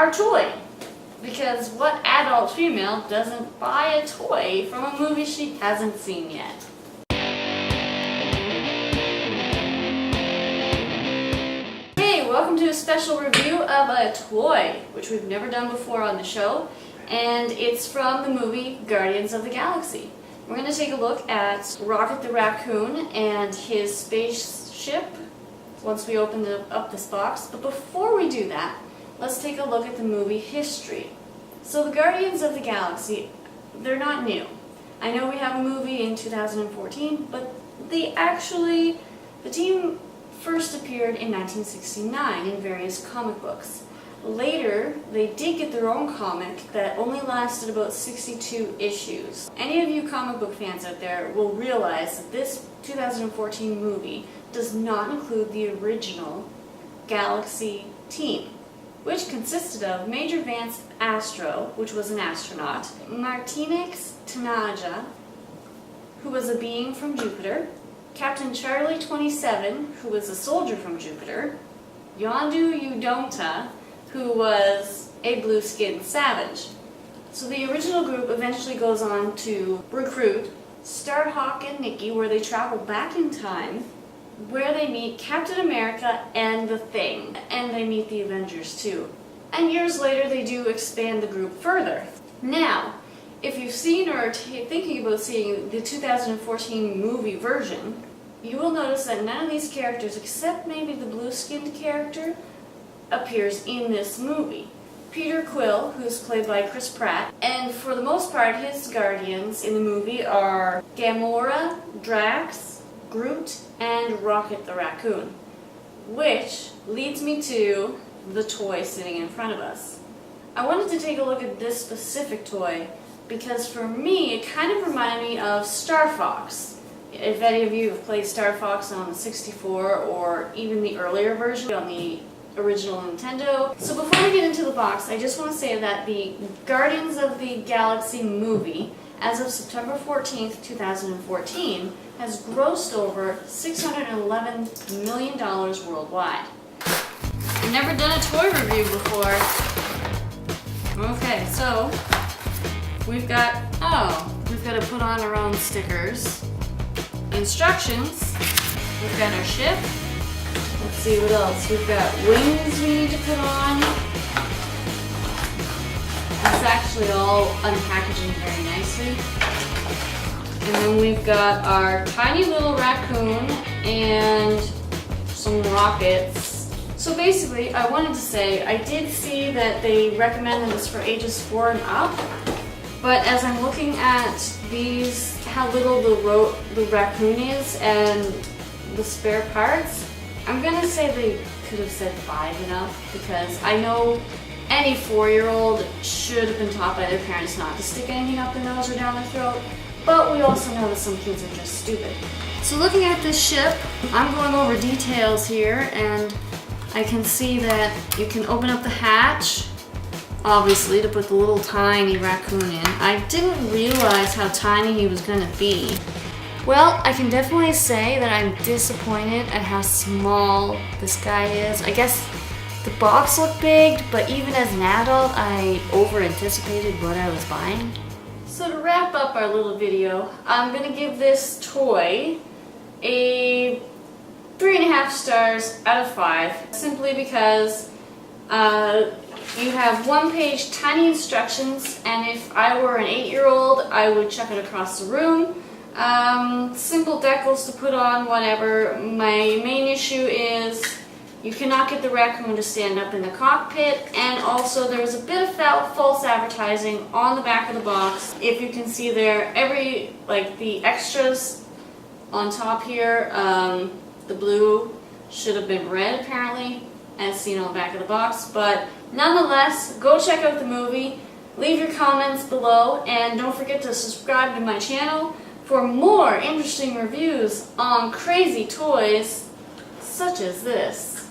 our toy. Because what adult female doesn't buy a toy from a movie she hasn't seen yet? Hey, welcome to a special review of a toy, which we've never done before on the show, and it's from the movie Guardians of the Galaxy. We're going to take a look at Rocket the Raccoon and his spaceship once we open up this box. But before we do that, let's take a look at the movie history. So the Guardians of the Galaxy, they're not new. I know we have a movie in 2014, but the team first appeared in 1969 in various comic books. Later, they did get their own comic that only lasted about 62 issues. Any of you comic book fans out there will realize that this 2014 movie does not include the original Galaxy team, which consisted of Major Vance Astro, which was an astronaut, Martinez Tanaja, who was a being from Jupiter, Captain Charlie 27, who was a soldier from Jupiter, Yondu Udonta, who was a blue-skinned savage. So the original group eventually goes on to recruit Starhawk and Nikki, where they travel back in time, where they meet Captain America and the Thing, and they meet the Avengers too. And years later they do expand the group further. Now, if you've seen or are thinking about seeing the 2014 movie version, you will notice that none of these characters, except maybe the blue-skinned character, appears in this movie. Peter Quill, who's played by Chris Pratt, and for the most part his guardians in the movie are Gamora, Drax, Groot, and Rocket the Raccoon. Which leads me to the toy sitting in front of us. I wanted to take a look at this specific toy because for me it kind of reminded me of Star Fox. If any of you have played Star Fox on the 64 or even the earlier version on the original Nintendo. So before we get into the box, I just want to say that the Guardians of the Galaxy movie, as of September 14th, 2014, has grossed over $611 million worldwide. I've never done a toy review before. Okay, so we've got to put on our own stickers. Instructions. We've got our ship. Let's see what else. We've got wings we need to put on. It's actually all unpackaging very nicely. And then we've got our tiny little raccoon and some rockets. So basically, I wanted to say, I did see that they recommended this for ages 4 and up, but as I'm looking at these, how little the raccoon is and the spare parts, I'm gonna say they could have said 5 and up, because I know any 4-year-old should have been taught by their parents not to stick anything up their nose or down their throat, but we also know that some kids are just stupid. So looking at this ship, I'm going over details here, and I can see that you can open up the hatch, obviously, to put the little tiny raccoon in. I didn't realize how tiny he was gonna be. Well, I can definitely say that I'm disappointed at how small this guy is. I guess the box looked big, but even as an adult, I over-anticipated what I was buying. So to wrap up our little video, I'm going to give this toy a 3.5 stars out of 5, simply because you have 1-page tiny instructions, and if I were an 8-year-old, I would chuck it across the room. Simple decals to put on, whatever. My main issue is you cannot get the raccoon to stand up in the cockpit, and also there's a bit of false advertising on the back of the box. If you can see there, the extras on top here, the blue should have been red apparently, as seen on the back of the box, but nonetheless, go check out the movie, leave your comments below, and don't forget to subscribe to my channel for more interesting reviews on crazy toys such as this.